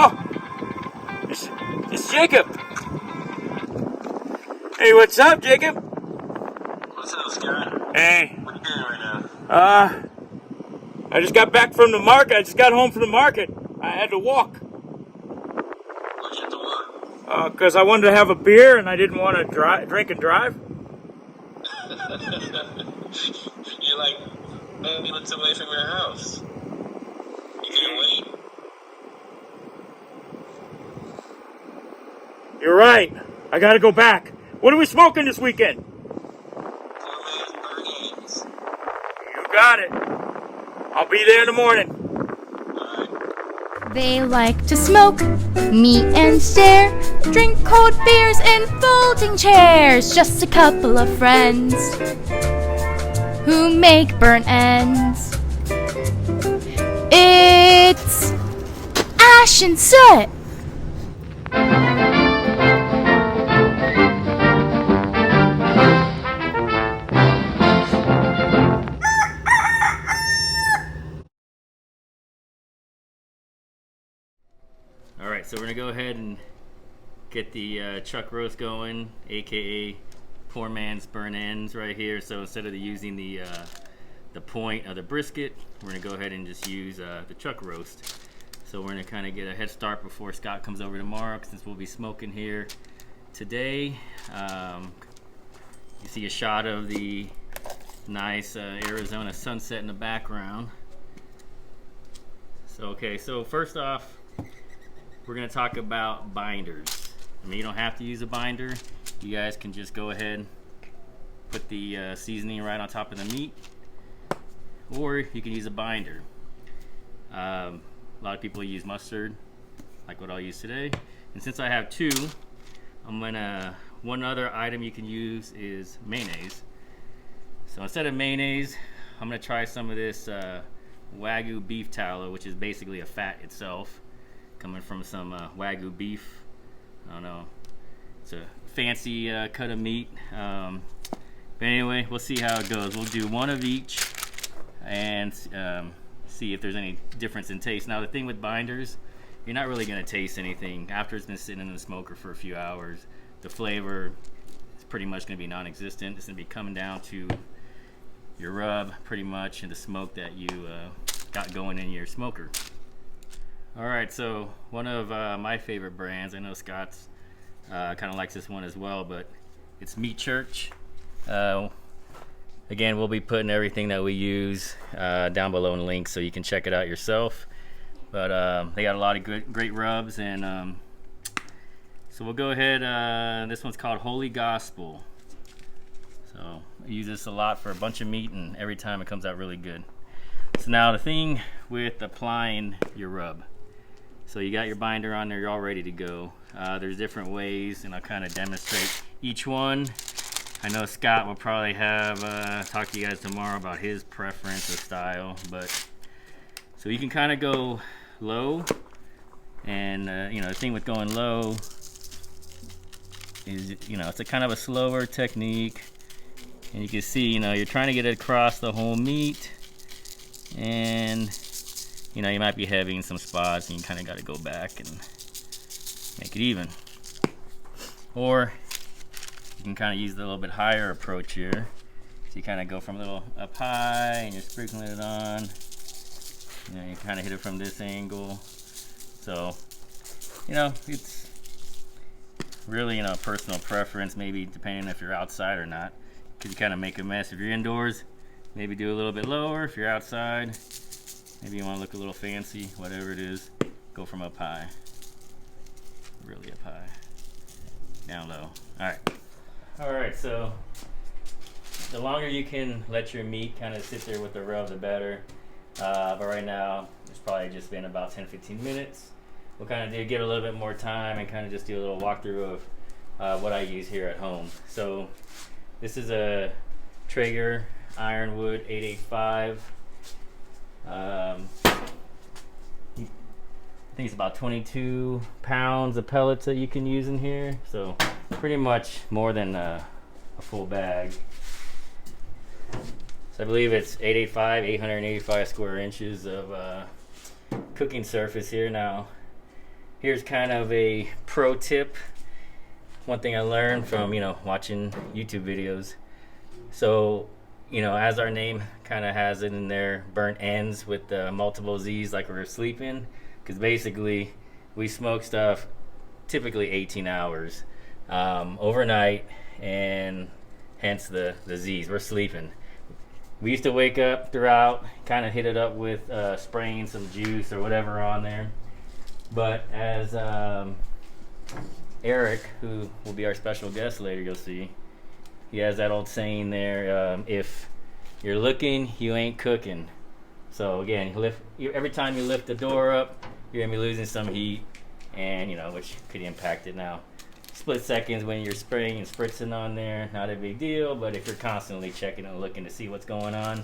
Oh, it's Jacob. Hey, what's up, Jacob? What's up, Scott? Hey. What are you doing right now? I just got back from the market. I just got home from the market. I had to walk. Why'd you have to walk? Because I wanted to have a beer and I didn't want to drink and drive. You're like 10 minutes away from your house. You can't wait. You're right. I got to go back. What are we smoking this weekend? You got it. I'll be there in the morning. They like to smoke, meet and stare, drink cold beers in folding chairs. Just a couple of friends who make burnt ends. It's Ash and Soot. Alright, so we're going to go ahead and get the chuck roast going, aka poor man's burn ends right here. So instead of using the point of the brisket, we're going to go ahead and just use the chuck roast. So we're going to kind of get a head start before Scott comes over tomorrow, since we'll be smoking here today. You see a shot of the nice Arizona sunset in the background. So okay, so first off, we're going to talk about binders. I mean, you don't have to use a binder. You guys can just go ahead, put the seasoning right on top of the meat, or you can use a binder. A lot of people use mustard, like what I'll use today. And since I have two, one other item you can use is mayonnaise. So instead of mayonnaise, I'm going to try some of this Wagyu beef tallow, which is basically a fat itself, coming from some Wagyu beef. I don't know, it's a fancy cut of meat. But anyway, we'll see how it goes. We'll do one of each and see if there's any difference in taste. Now the thing with binders, you're not really going to taste anything after it's been sitting in the smoker for a few hours. The flavor is pretty much going to be non-existent. It's going to be coming down to your rub pretty much, and the smoke that you got going in your smoker. Alright, so one of my favorite brands, I know Scott's kind of likes this one as well, but it's Meat Church. Again, we'll be putting everything that we use down below in links so you can check it out yourself. But they got a lot of great rubs, and so we'll go ahead. This one's called Holy Gospel. So I use this a lot for a bunch of meat, and every time it comes out really good. So now the thing with applying your rub. So you got your binder on there, you're all ready to go. There's different ways, and I'll kind of demonstrate each one. I know Scott will probably have talk to you guys tomorrow about his preference or style, but so you can kind of go low, and the thing with going low is it's a kind of a slower technique, and you can see you're trying to get it across the whole meat, and you might be heavy in some spots, and you kind of got to go back and make it even. Or you can kind of use the little bit higher approach here. So you kind of go from a little up high, and you're sprinkling it on. You kind of hit it from this angle. So, it's really, personal preference, maybe depending if you're outside or not. Because you kind of make a mess. If you're indoors, maybe do a little bit lower. If you're outside, maybe you want to look a little fancy, whatever it is, go from up high. Really up high. Down low. Alright, so the longer you can let your meat kind of sit there with the rub, the better. But right now, it's probably just been about 10-15 minutes. We'll kind of give it a little bit more time and kind of just do a little walkthrough of what I use here at home. So this is a Traeger Ironwood 885. I think it's about 22 pounds of pellets that you can use in here, so pretty much more than a full bag. So I believe it's 885 square inches of cooking surface here. Now here's kind of a pro tip. One thing I learned from, watching YouTube videos. So, as our name kind of has it in there, burnt ends with multiple Z's like we're sleeping. Because basically, we smoke stuff typically 18 hours overnight, and hence the Z's. We're sleeping. We used to wake up throughout, kind of hit it up with spraying some juice or whatever on there. But as Eric, who will be our special guest later, you'll see, he has that old saying there, if you're looking, you ain't cooking. So again, every time you lift the door up, you're going to be losing some heat, and which could impact it. Now, split seconds when you're spraying and spritzing on there, not a big deal, but if you're constantly checking and looking to see what's going on,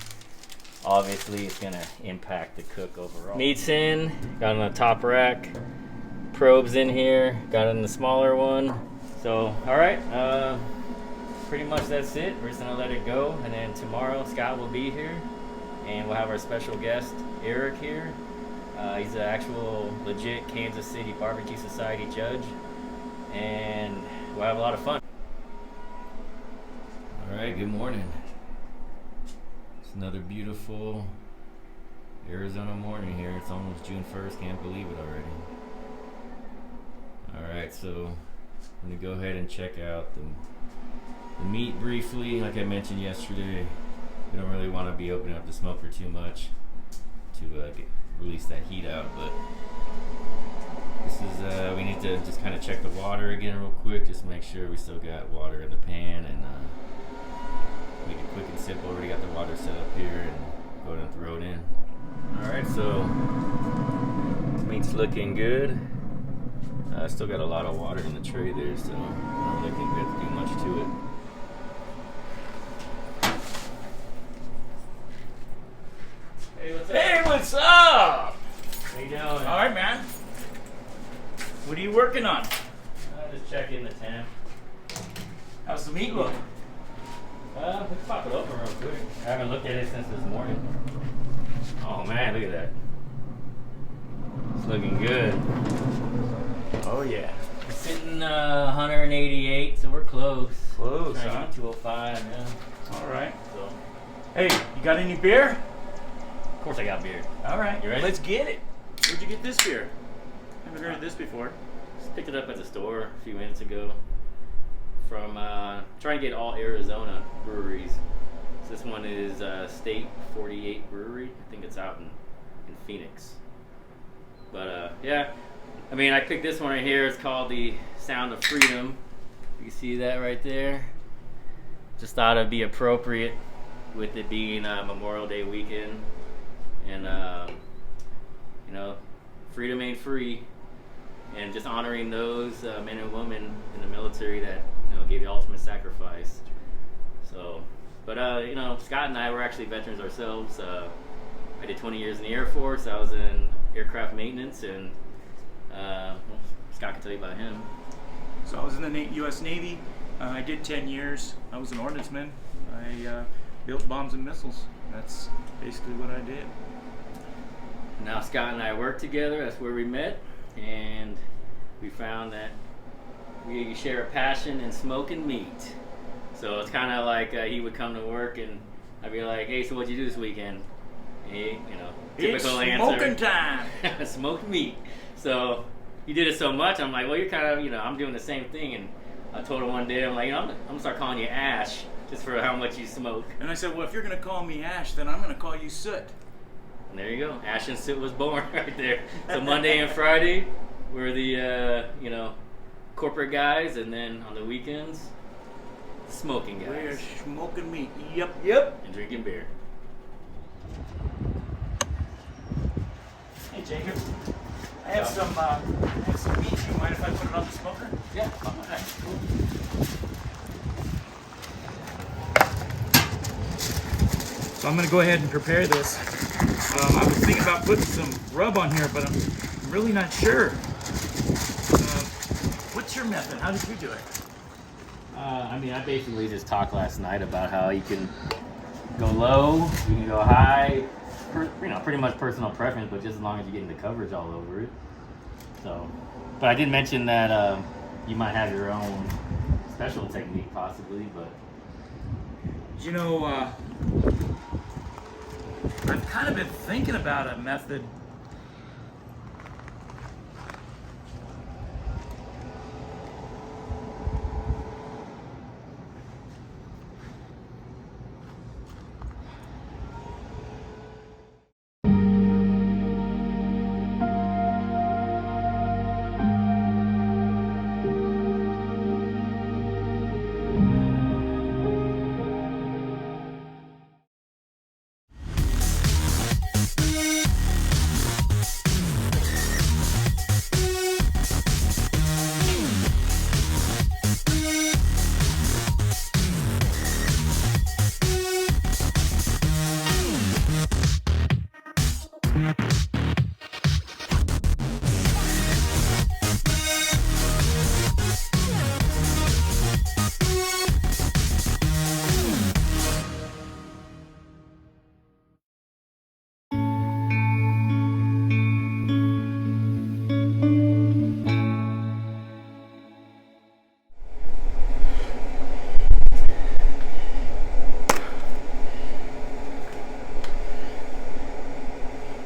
obviously it's going to impact the cook overall. Meat's in, got on the top rack, probes in here, got in the smaller one. So, alright, pretty much that's it. We're just going to let it go, and then tomorrow Scott will be here, and we'll have our special guest, Eric, here. He's an actual legit Kansas City Barbecue Society judge, and we'll have a lot of fun. Alright, good morning. It's another beautiful Arizona morning here. It's almost June 1st, can't believe it already. Alright, so I'm going to go ahead and check out the meat briefly. Like I mentioned yesterday, we don't really want to be opening up the smoker too much to release that heat out, but this is, we need to just kind of check the water again real quick, just make sure we still got water in the pan, and make it quick and simple. Already got the water set up here, and go ahead and throw it in. Alright, so meat's looking good. Still got a lot of water in the tray there, so I don't really think we have to do much to it. Hey, what's up? How you doing? All right, man. What are you working on? Just checking the temp. How's the meat look? We can pop it open real quick. I haven't looked at it since this morning. Oh man, look at that. It's looking good. Oh yeah. It's sitting 188, so we're close. Close, Trying to huh? get 205, yeah. All right. So, Hey, you got any beer? of course I got beer. All right. You ready? Let's get it. Where'd you get this beer? Haven't heard of this before. Just picked it up at the store a few minutes ago. From trying to get all Arizona breweries. So this one is State 48 Brewery. I think it's out in Phoenix. But yeah, I mean, I picked this one right here. It's called the Sound of Freedom. You can see that right there. Just thought it'd be appropriate with it being Memorial Day weekend, and freedom ain't free, and just honoring those men and women in the military that gave the ultimate sacrifice. So, but Scott and I were actually veterans ourselves. I did 20 years in the Air Force. I was in aircraft maintenance, and Scott can tell you about him. So I was in the U.S. Navy. I did 10 years. I was an ordnanceman. I built bombs and missiles. That's basically what I did. Now Scott and I worked together. That's where we met, and we found that we share a passion in smoking meat. So it's kind of like he would come to work, and I'd be like, "Hey, so what'd you do this weekend?" Hey, typical it's answer. smoking time. Smoked meat. So you did it so much, I'm like, well, you're kind of, I'm doing the same thing. And I told her one day, I'm like, I'm gonna start calling you Ash just for how much you smoke. And I said, well, if you're gonna call me Ash, then I'm gonna call you Soot. And there you go. Ash and Soot was born right there. So Monday and Friday were the corporate guys, and then on the weekends, smoking guys. We're smoking meat. Yep. And drinking beer. Hey, Jacob. I have some meat. You mind if I put it on the smoker? Yeah. All right, cool. So I'm going to go ahead and prepare this. I was thinking about putting some rub on here, but I'm really not sure. What's your method? How did you do it? I basically just talked last night about how you can go low, you can go high, pretty much personal preference, but just as long as you're getting the coverage all over it. So, but I did mention that you might have your own special technique, possibly. But You know, I've kind of been thinking about a method.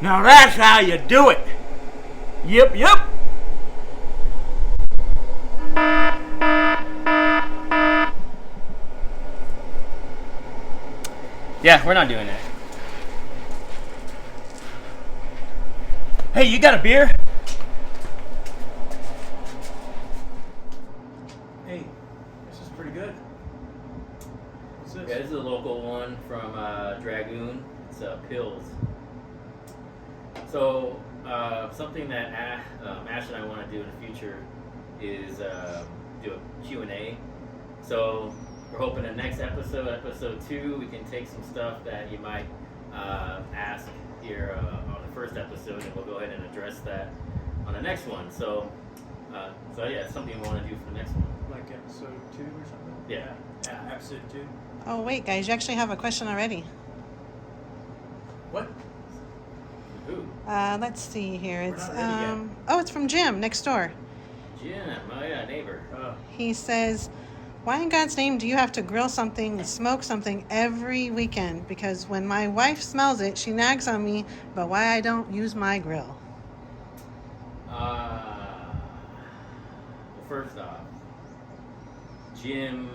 Now that's how you do it. Yep, yep. yeah, we're not doing that. Hey, you got a beer? Hey, this is pretty good. What's this? Yeah, this is a local one from Dragoon. It's Pills. So, something that Ash and I want to do in the future is do a Q&A. So, we're hoping the next episode, episode 2, we can take some stuff that you might ask here on the first episode, and we'll go ahead and address that on the next one. So yeah, it's something we want to do for the next one. Like episode 2 or something? Yeah. Yeah, episode 2. Oh, wait, guys, you actually have a question already. What? Who? Let's see here. We're It's not ready yet. oh, it's from Jim next door. Jim, oh yeah, neighbor. He says, "Why in God's name do you have to grill something, smoke something every weekend? Because when my wife smells it, she nags on me. But why I don't use my grill?" Well, first off, Jim.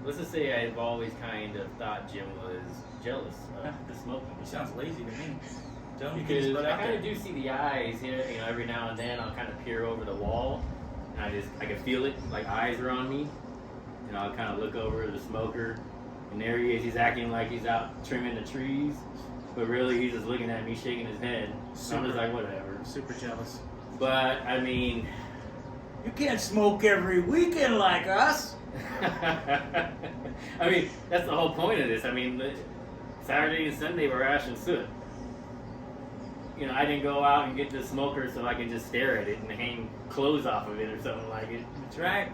Let's just say I've always kind of thought Jim was jealous of the smoking. He sounds lazy to me. Tell him to get Because his butt I out kind there. of do see the eyes here, every now and then I'll kind of peer over the wall, and I can feel it, like eyes are on me, and I'll kind of look over the smoker, and there he is, he's acting like he's out trimming the trees, but really he's just looking at me, shaking his head. So I'm just like, whatever. Super jealous. But, I mean... You can't smoke every weekend like us. I mean, that's the whole point of this. I mean, Saturday and Sunday were Ash and Soot. I didn't go out and get the smoker so I could just stare at it and hang clothes off of it or something like it. That's right.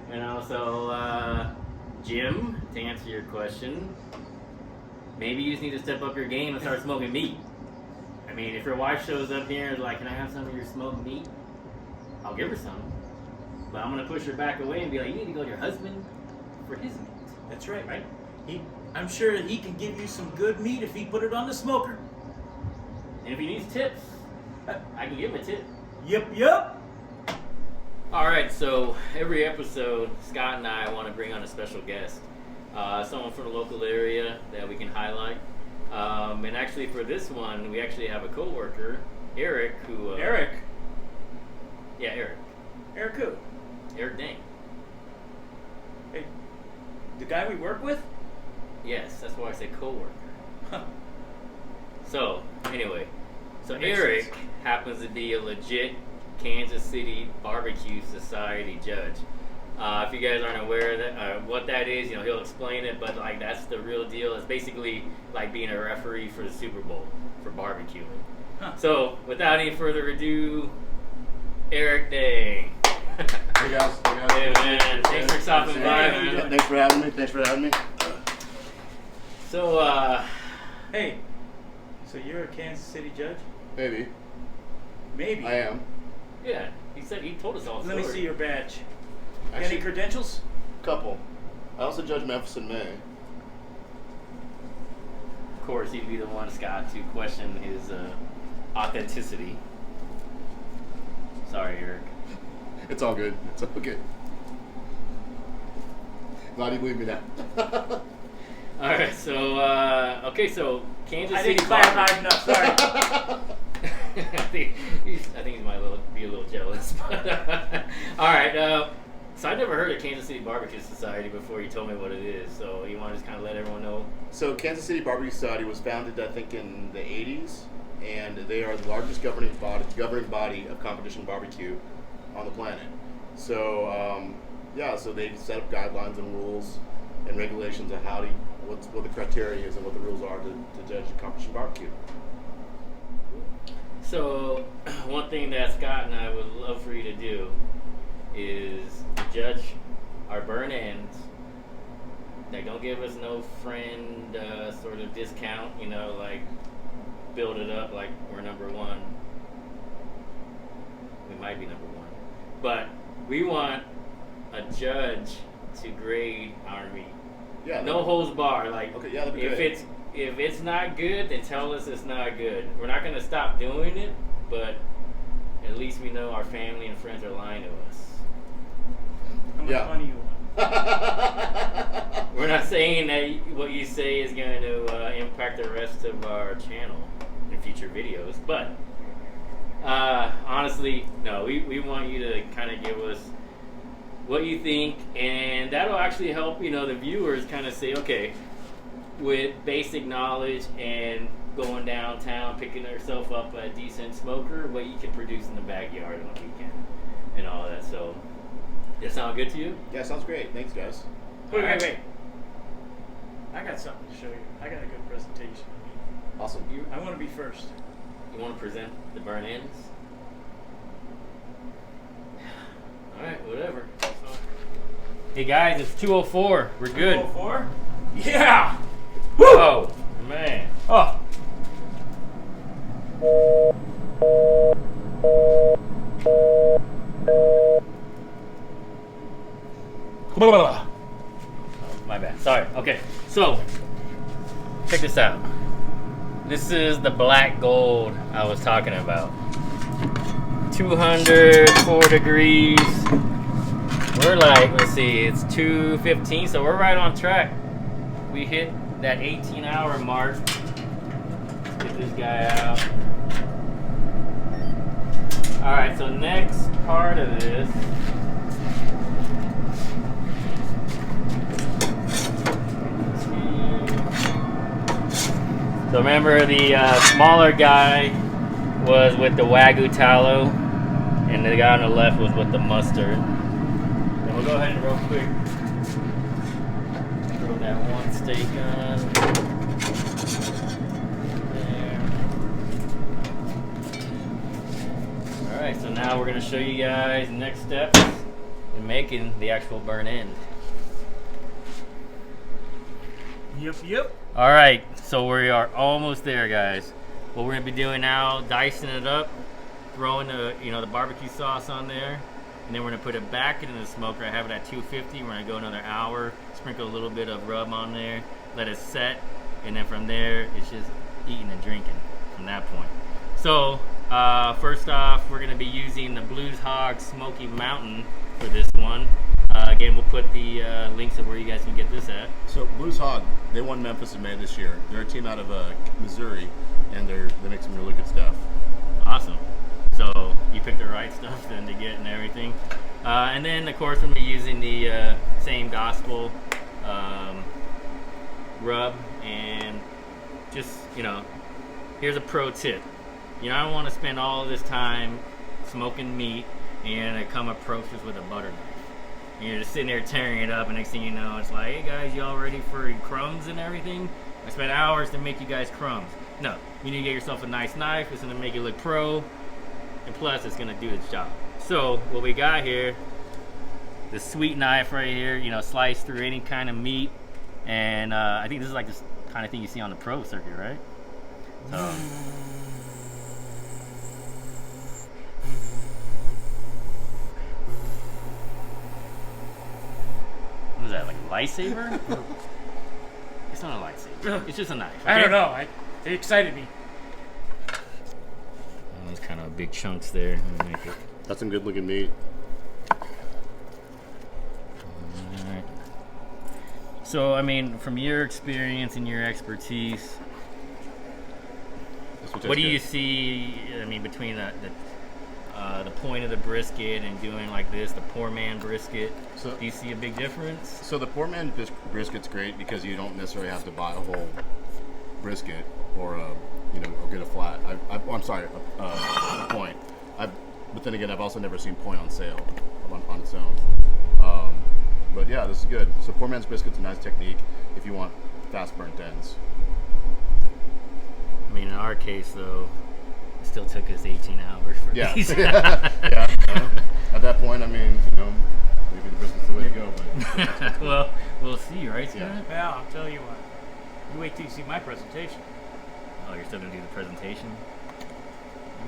So, Jim, to answer your question, maybe you just need to step up your game and start smoking meat. I mean, if your wife shows up here and is like, "Can I have some of your smoked meat?" I'll give her some. But I'm going to push her back away and be like, "You need to go to your husband for his meat." That's right. Right? I'm sure he can give you some good meat if he put it on the smoker. And if he needs tips, I can give him a tip. Yep, yep. Alright, so every episode, Scott and I want to bring on a special guest. Someone from the local area that we can highlight. And actually for this one, we actually have a co-worker, Eric, who... Eric? Yeah, Eric. Eric who? Eric Dang. Hey, the guy we work with? Yes, that's why I said co-worker. Huh. So, anyway. So Makes Eric sense. happens to be a legit Kansas City Barbecue Society judge. If you guys aren't aware of that, what that is, he'll explain it, but like that's the real deal. It's basically like being a referee for the Super Bowl for barbecuing. Huh. So, without any further ado, Eric Dang. Hey guys. Hey man, thanks for stopping by, Hey, how you man. doing? Thanks for having me. So, Hey, so you're a Kansas City judge? Maybe. Maybe. I am. Yeah, he told us all the Let me story. see your badge. Got Actually, any credentials? couple. I also judge Memphis in May. Of course, he'd be the one, Scott, to question his authenticity. Sorry, Eric. It's all good. It's all good. Glad you believe me now. All right, so okay, so Kansas I City. didn't clarify enough. Sorry. I think he might be a little jealous. But, all right, so I never heard of Kansas City Barbecue Society before you told me what it is. So you want to just kind of let everyone know? So Kansas City Barbecue Society was founded, I think, in the 80s, and they are the largest governing body of competition barbecue on the planet. So so they set up guidelines and rules and regulations on what the criteria is and what the rules are to judge competition barbecue. So one thing that Scott and I would love for you to do is judge our burn ends. Like, don't give us no friend sort of discount, like build it up like we're number one. We might be number one. But we want a judge to grade our meat. Yeah. No holds barred. Like, Okay, yeah, that'd be if great. it's not good, then tell us it's not good. We're not gonna stop doing it, but at least we know our family and friends are lying to us. How much Yeah. money you want? We're not saying that what you say is going to impact the rest of our channel in future videos, but honestly, no, we want you to kind of give us what you think, and that'll actually help, the viewers kind of say, okay, with basic knowledge and going downtown, picking yourself up a decent smoker, what you can produce in the backyard on the weekend and all that. So, does that sound good to you? Yeah, sounds great. Thanks, guys. Wait. I got something to show you. I got a good presentation. Awesome. I want to be first. You want to present the burn ends? Alright, whatever. That's fine. Hey guys, it's 2:04. We're good. 204? Yeah! Whoa! Man. Oh! My bad. Sorry. Okay, so check this out. This is the black gold I was talking about. 204 degrees. We're like, let's see, it's 2:15, so we're right on track. We hit that 18-hour mark. Let's get this guy out. All right, so next part of this. So remember, the smaller guy was with the Wagyu tallow, and the guy on the left was with the mustard. And we'll go ahead and real quick throw that one steak on there. Alright, so now we're going to show you guys next steps in making the actual burn end. Yep. Alright, so we are almost there, guys. What we're going to be doing now, dicing it up, throwing the barbecue sauce on there, and then we're going to put it back into the smoker. I have it at 250. We're going to go another hour, sprinkle a little bit of rub on there, let it set, and then from there, it's just eating and drinking from that point. So, first off, we're going to be using the Blues Hog Smoky Mountain for this one. Again, we'll put the links of where you guys can get this at. So Blues Hog, they won Memphis in May this year. They're a team out of Missouri, and they make some really good stuff. Awesome. So you picked the right stuff then to get and everything. And then, of course, we'll be using the same gospel rub. And just, here's a pro tip. I don't want to spend all this time smoking meat and I come approach this with a butter knife. And you're just sitting there tearing it up, and next thing you know, it's like, hey guys, y'all ready for crumbs and everything? I spent hours to make you guys crumbs. No, you need to get yourself a nice knife. It's going to make it look pro, and plus it's going to do its job. So what we got here, the sweet knife right here, slice through any kind of meat, and I think this is like this kind of thing you see on the pro circuit, right? So lightsaber? It's not a lightsaber. It's just a knife. I okay? don't know. It excited me. Oh, those kind of big chunks there. Let me make it. That's some good looking meat. Alright. So, I mean, from your experience and your expertise, what do you see, I mean, between the point of the brisket and doing like this, the poor man brisket? So, do you see a big difference? So the poor man brisket's great because you don't necessarily have to buy a whole brisket or or get a flat. I'm sorry, a point. But then again, I've also never seen point on sale on its own. But yeah, this is good. So poor man's brisket's a nice technique if you want fast burnt ends. I mean, in our case, though, it still took us 18 hours for these. Yeah. At that point, I mean, maybe the brisket's the way to go. But well, we'll see, right, Scott? Yeah. Well, I'll tell you what. You wait till you see my presentation. Oh, you're still going to do the presentation?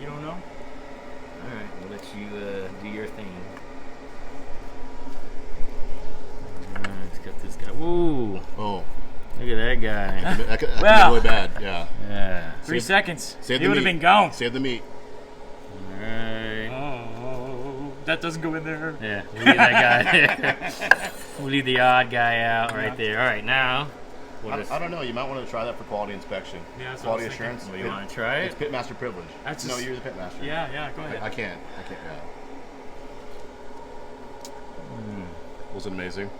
You don't know? All right, we'll let you do your thing. All right, let's get this guy. Whoa! oh, Look at that guy. that could be Well. really bad. Yeah. Yeah. 3 seconds. Save He the would have meat. been gone. Save the meat. All right. Oh, that doesn't go in there. Yeah, we'll leave that guy there. We'll leave the odd guy out right there. All right, now. I don't know. You might want to try that for quality inspection. Yeah, that's what I quality was thinking. assurance. Well, you want to try It's it? pitmaster privilege. That's No, just- you're the pitmaster. Yeah, go ahead. I can't. Yeah. Was it amazing?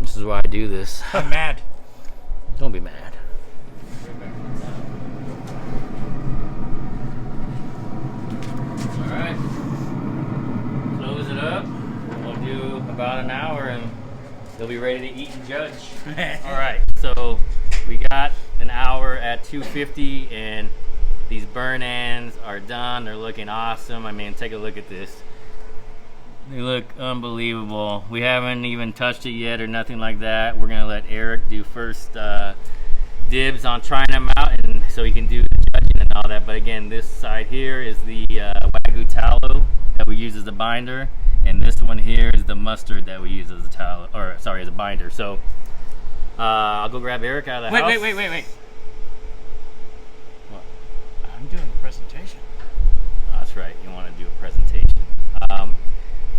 This is why I do this. I'm mad. Don't be mad. All right. Close it up. We'll do about an hour and they'll be ready to eat and judge. All right. So we got an hour at 250 and these burn ends are done. They're looking awesome. I mean, take a look at this. They look unbelievable. We haven't even touched it yet or nothing like that. We're gonna let Eric do first dibs on trying them out, and so he can do the judging and all that. But again, this side here is the Wagyu tallow that we use as a binder, and this one here is the mustard that we use as a tallow, or sorry, as a binder. So I'll go grab Eric out of the house. Wait. What? I'm doing the presentation. Oh, that's right. You want to do a presentation.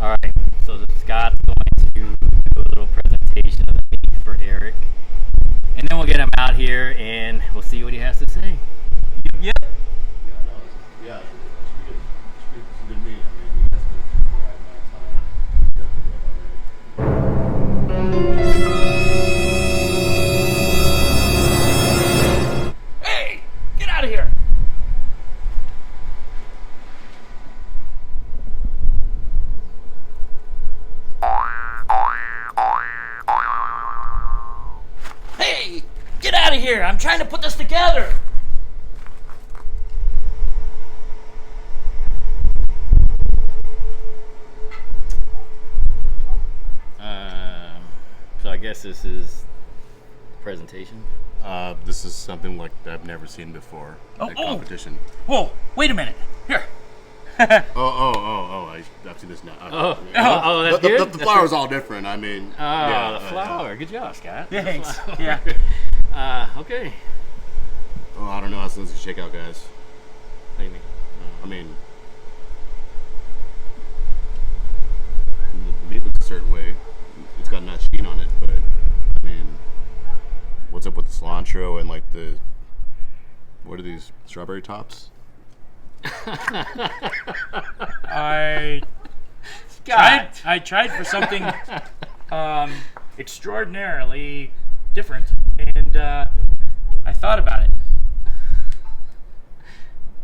All right. So Scott's going to do a little presentation of the meat for Eric, and then we'll get him out here and we'll see what he has to say. Yep. Yeah. It's good meat. I mean, you guys could Hey, get out of here. Hey, get out of here. I'm trying to put this together. So I guess this is presentation. This is something like that I've never seen before. Oh, at competition. Whoa, wait a minute. Here. I've seen this now. That's good. The flour's all different. I mean, Oh, the flour. Good job, Scott. Thanks. The flour. Yeah. Okay. Oh, I don't know how this is shake out, guys. What do you mean? I mean, the meat looks a certain way. It's got a nice sheen on it, but I mean, what's up with the cilantro and like what are these, strawberry tops? I tried for something extraordinarily different, and I thought about it.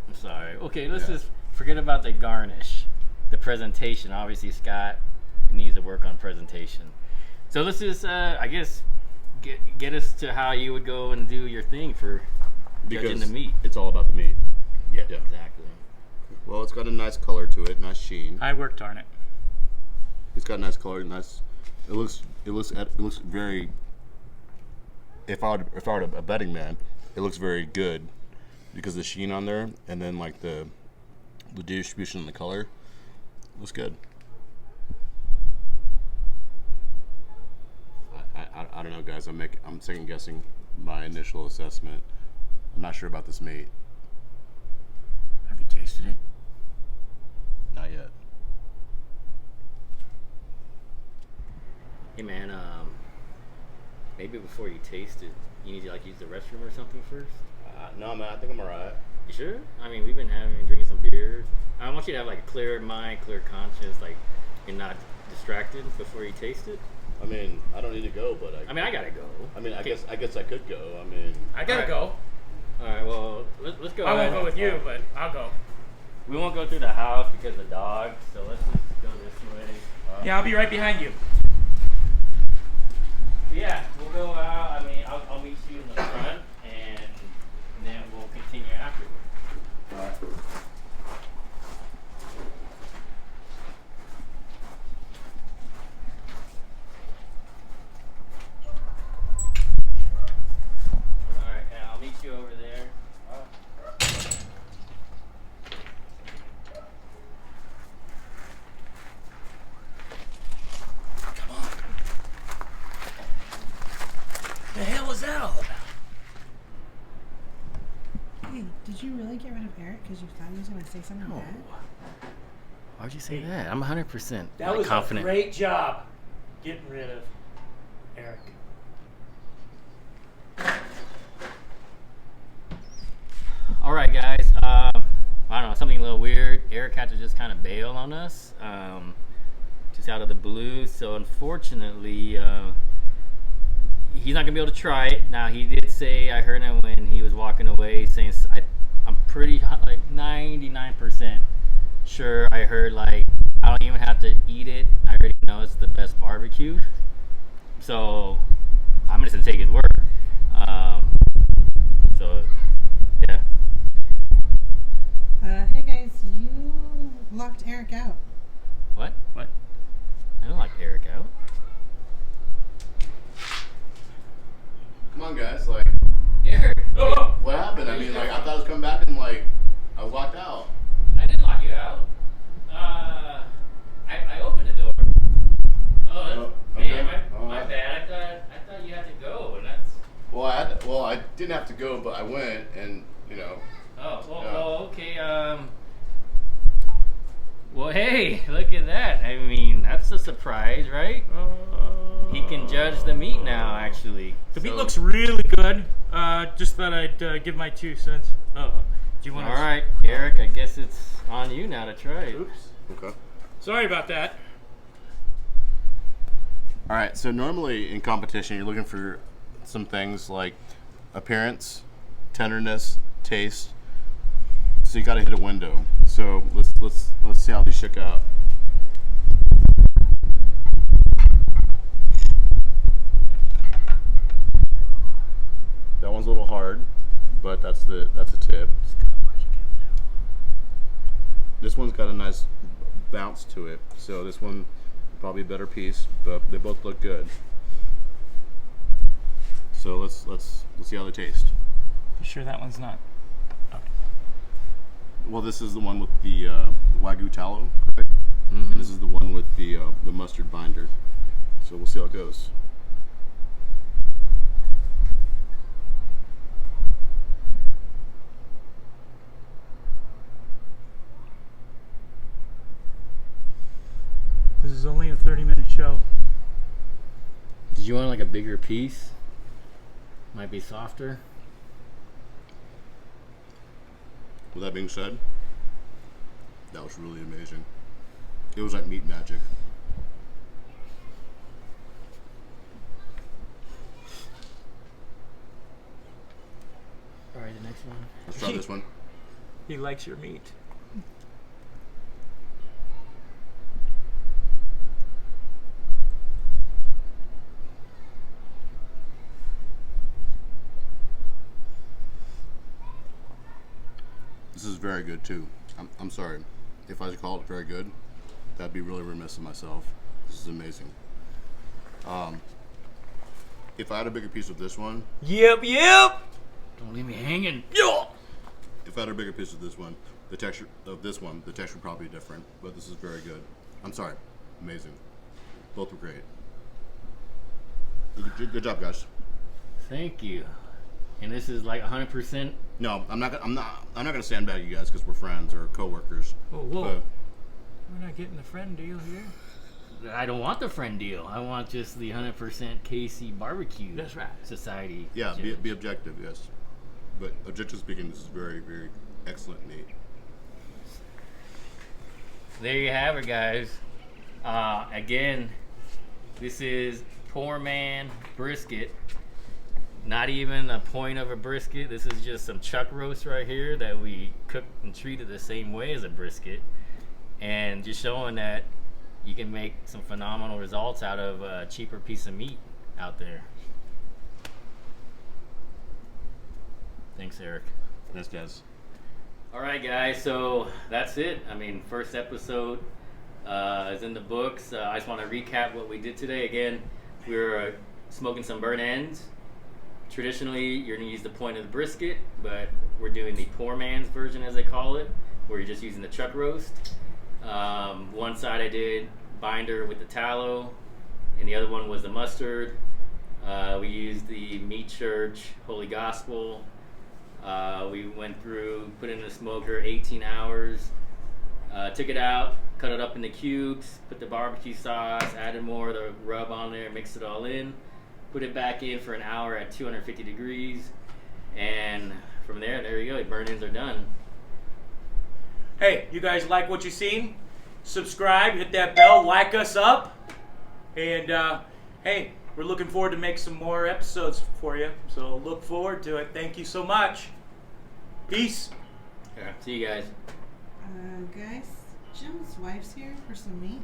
I'm sorry. Okay, let's just forget about the garnish. The presentation. Obviously, Scott needs to work on presentation. So let's just, I guess, get us to how you would go and do your thing for judging the meat. It's all about the meat. Yeah, Yeah. exactly. Well, it's got a nice color to it, nice sheen. I worked on it. It's got a nice color, nice. It looks very. If I were a betting man, it looks very good because the sheen on there, and then like the the distribution and the color looks good. I don't know, guys. I'm second guessing my initial assessment. I'm not sure about this meat. Have you tasted it? Not yet. Hey man, maybe before you taste it, you need to like use the restroom or something first. No, man. I think I'm alright. You sure? I mean, we've been drinking some beer. I want you to have like a clear mind, clear conscience, like and not distracted before you taste it. I mean, I don't need to go, but I mean, I gotta go. I mean, I Okay. guess I could go. I mean, I gotta Alright. go. All right, well, let's go. I won't ahead. go with you, but I'll go. We won't go through the house because of the dog, so let's just go this way. Yeah, I'll be right behind you. Yeah, we'll go out. I mean, I'll meet you in the front, and then we'll continue afterward. all right. All right, and I'll meet you over there. The hell was that all about? Hey, did you really get rid of Eric because you thought he was going to say something bad? Why'd you say that? I'm 100% That was confident. a great job getting rid of Eric. All right, guys. I don't know, something a little weird. Eric had to just kind of bail on us, just out of the blue. So unfortunately, he's not gonna be able to try it. Now he did say, I heard him when he was walking away saying, I'm pretty like 99% sure. I heard like I don't even have to eat it. I already know it's the best barbecue. So I'm just gonna take his word. So yeah. Hey guys, you locked Eric out. What? What? I don't like Eric out. Come on, guys. Like, Eric! Oh! what happened? I mean, like, I thought I was coming back and like I was locked out. I didn't lock you out. I opened the door. Oh, okay. man, my Alright. bad. I thought you had to go, and that's. Well, I didn't have to go, but I went, and you know. Oh, well, Yeah. okay. Well, hey, look at that. I mean, that's a surprise, right? He can judge the meat now, actually. The meat So- looks really good. Just thought I'd give my 2 cents. Do you want All right, Eric. I guess it's on you now to try it. Oops. Okay. Sorry about that. All right. So normally in competition, you're looking for some things like appearance, tenderness, taste. So you got to hit a window. So let's see how these shook out. That one's a little hard, but that's a tip. This one's got a nice bounce to it, so this one probably a better piece, but they both look good. So let's see how they taste. You sure that one's not? Well, this is the one with the Wagyu tallow, correct? Mhm. And this is the one with the mustard binder. So we'll see how it goes. This is only a 30-minute show. Did you want like a bigger piece? Might be softer. With that being said, that was really amazing. It was like meat magic. All right, the next one. Let's try this one. He likes your meat. This is very good too. I'm sorry. If I call it very good, that'd be really remiss of myself. This is amazing. If I had a bigger piece of this one, Yep. Don't leave me hanging. if I had a bigger piece of this one, the texture would probably be different. But this is very good. I'm sorry, amazing. Both were great. Good job, guys. Thank you. And this is like 100%. No, I'm not gonna sandbag you guys because we're friends or coworkers. Oh, whoa. But We're not getting the friend deal here. I don't want the friend deal. I want just the 100% KC Barbecue. That's right. Society. yeah, judge. be objective, yes. But objectively speaking, this is very, very excellent meat. There you have it, guys. Again, this is poor man brisket. Not even a point of a brisket. This is just some chuck roast right here that we cooked and treated the same way as a brisket. And just showing that you can make some phenomenal results out of a cheaper piece of meat out there. Thanks, Eric. Thanks, guys. All right, guys, so that's it. I mean, first episode is in the books. I just want to recap what we did today. Again, we were smoking some burnt ends. Traditionally, you're going to use the point of the brisket, but we're doing the poor man's version, as they call it, where you're just using the chuck roast. One side I did binder with the tallow, and the other one was the mustard. We used the Meat Church Holy Gospel. We went through, put it in the smoker 18 hours, took it out, cut it up into cubes, put the barbecue sauce, added more of the rub on there, mixed it all in, put it back in for an hour at 250 degrees, and from there you go, the burn-ins are done. Hey, you guys like what you seen? Subscribe, hit that bell, like us up. And hey, we're looking forward to make some more episodes for you. So look forward to it. Thank you so much. Peace. Yeah. See you guys. Guys, Jim's wife's here for some meat.